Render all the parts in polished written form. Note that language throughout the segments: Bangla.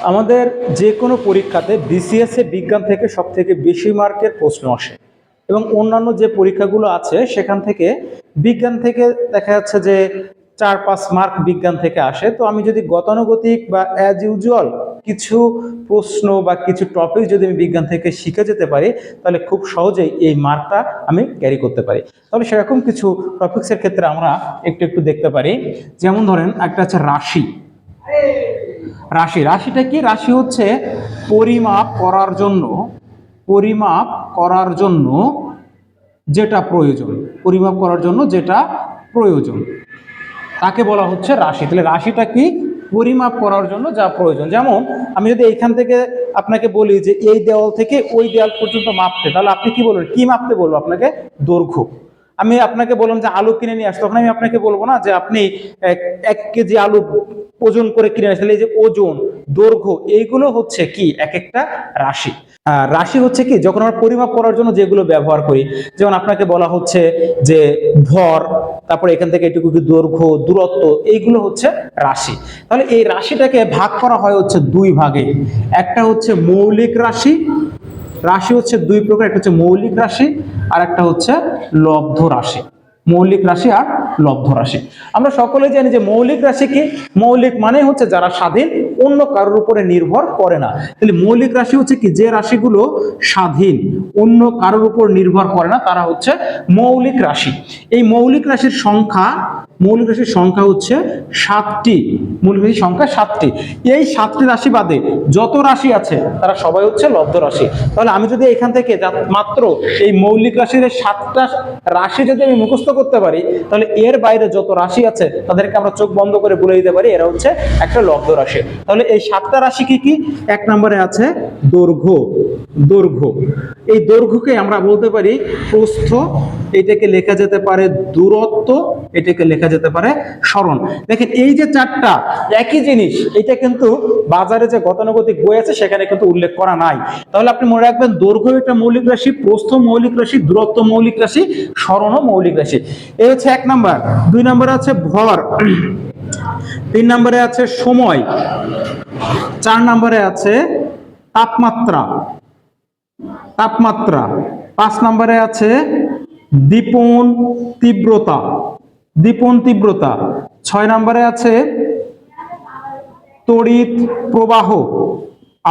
আমাদের যে কোনো পরীক্ষাতে বিসিএস এ বিজ্ঞান থেকে সবথেকে বেশি মার্কের প্রশ্ন আসে এবং অন্যান্য যে পরীক্ষাগুলো আছে সেখান থেকে বিজ্ঞান থেকে দেখা যাচ্ছে যে 4-5 মার্ক বিজ্ঞান থেকে আসে। তো আমি যদি গতানুগতিক বা অ্যাজ ইউজুয়াল কিছু প্রশ্ন বা কিছু টপিক যদি আমি বিজ্ঞান থেকে শিখে যেতে পারি তাহলে খুব সহজেই এই মার্কটা আমি ক্যারি করতে পারি। তাহলে সেরকম কিছু টপিক্সের ক্ষেত্রে আমরা একটু একটু দেখতে পারি। যেমন ধরেন একটা আছে রাশি। রাশিটা কি? রাশি হচ্ছে পরিমাপ করার জন্য যেটা প্রয়োজন তাকে বলা হচ্ছে রাশি। তাহলে রাশিটা কি? পরিমাপ করার জন্য যা প্রয়োজন। যেমন আমি যদি এইখান থেকে আপনাকে বলি যে এই দেওয়াল থেকে ওই দেওয়াল পর্যন্ত মাপতে, তাহলে আপনি কি বলবেন? কি মাপতে বলবো আপনাকে? দৈর্ঘ্য। আমি আপনাকে বললাম যে আলু কিনে নিয়ে আসতে, তখন আমি আপনাকে বলবো না যে আপনি 1 কেজি আলু ওজন করে কিনে আসলে। এই যে ওজন, দৈর্ঘ্য, এইগুলো হচ্ছে কি এক একটা রাশি। রাশি হচ্ছে কি যখন আমরা পরিমাপ করার জন্য যেগুলো ব্যবহার করি, যেমন আপনাকে বলা হচ্ছে যে ভর, তারপরে এখান থেকে এটুকু দৈর্ঘ্য, দূরত্ব, এইগুলো হচ্ছে রাশি। তাহলে এই রাশিটাকে ভাগ করা হয় হচ্ছে 2 ভাগে। একটা হচ্ছে মৌলিক রাশি। রাশি হচ্ছে 2 প্রকার, একটা হচ্ছে মৌলিক রাশি আর একটা হচ্ছে লব্ধ রাশি। মৌলিক রাশি আর লব্ধ রাশি। আমরা সকলে জানি যে মৌলিক রাশি কি? মৌলিক মানে হচ্ছে যারা স্বাধীন, অন্য কারোর উপরে নির্ভর করে না। তাহলে মৌলিক রাশি হচ্ছে কি? যে রাশিগুলো স্বাধীন, অন্য কারোর উপর নির্ভর করে না, তারা হচ্ছে মৌলিক রাশি। এই মৌলিক রাশির সংখ্যা হচ্ছে 7টি। মৌলিক রাশির সংখ্যা 7টি। এই 7টি রাশি বাদে যত রাশি আছে তারা সবাই হচ্ছে লব্ধ রাশি। তাহলে আমি যদি এখান থেকে মাত্র এই মৌলিক রাশির 7টা রাশি যদি আমি মুখস্থ করতে পারি, তাহলে এর বাইরে যত রাশি আছে তাদেরকে আমরা চোখ বন্ধ করে বলে দিতে পারি এরা হচ্ছে একটা লব্ধ রাশি। তাহলে এই 7টা রাশি কি কি? 1 নম্বরে আছে দৈর্ঘ্য। এই দৈর্ঘ্যকে আমরা বলতে পারি প্রস্থ, এটাকে লেখা যেতে পারে দূরত্ব, এটাকে লেখা যেতে পারে সরণ। দেখেন এই যে 4টা একই জিনিস, এটা কিন্তু বাজারে যে গতানুগতিক বই আছে সেখানে কিন্তু উল্লেখ করা নাই। তাহলে আপনি মনে রাখবেন দৈর্ঘ্য একটা মৌলিক রাশি, প্রস্থ মৌলিক রাশি, দূরত্ব মৌলিক রাশি, সরণ মৌলিক রাশি। এই হচ্ছে 1 নাম্বার। 2 নম্বরে আছে ভর, 3 নম্বরে আছে সময়, 4 নম্বরে আছে তাপমাত্রা, 5 নম্বরে আছে দীপন তীব্রতা, 6 নম্বরে আছে তড়িৎ প্রবাহ,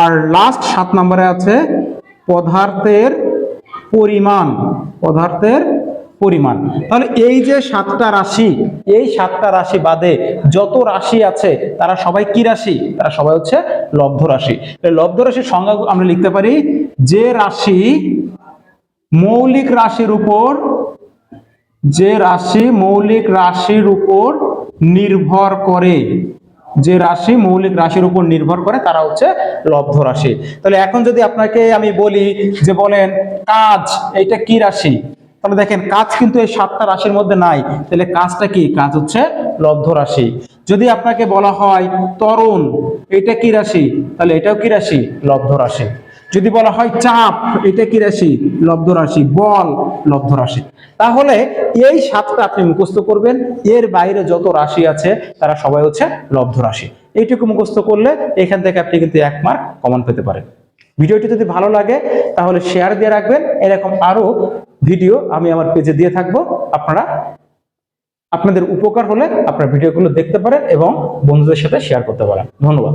আর লাস্ট 7 নম্বরে আছে পদার্থের পরিমাণ। তাহলে এই যে 7টা রাশি, এই 7টা রাশি বাদে যত রাশি আছে তারা সবাই কি রাশি? তারা সবাই হচ্ছে লব্ধ রাশি। লব্ধ রাশির সংজ্ঞা আমরা লিখতে পারি যে রাশি মৌলিক রাশির উপর নির্ভর করে, তারা হচ্ছে লব্ধ রাশি। তাহলে এখন যদি আপনাকে আমি বলি যে বলেন কাজ, এটা কি রাশি? তাহলে দেখেন কাজ কিন্তু এই 7টা রাশির মধ্যে নাই। তাহলে কাজটা কি? কাজ হচ্ছে লব্ধ রাশি। যদি আপনাকে বলা হয় ত্বরণ, এটা কি রাশি? তাহলে এটাও কি রাশি? লব্ধ রাশি। যদি বলা হয় চাপ, এটা কি রাশি? লব্ধ রাশি। বল, লব্ধ রাশি। তাহলে এই 7টা আপনি মুখস্থ করবেন, এর বাইরে যত রাশি আছে তারা সবাই হচ্ছে লব্ধ রাশি। এইটুকু মুখস্থ করলে এখান থেকে আপনি কিন্তু 1 মার্ক কমন পেতে পারেন। ভিডিওটি যদি ভালো লাগে তাহলে শেয়ার দিয়ে রাখবেন। এরকম আরো ভিডিও আমি আমার পেজে দিয়ে থাকবো। আপনাদের উপকার হলে আপনারা ভিডিওগুলো দেখতে পারেন এবং বন্ধুদের সাথে শেয়ার করতে পারেন। ধন্যবাদ।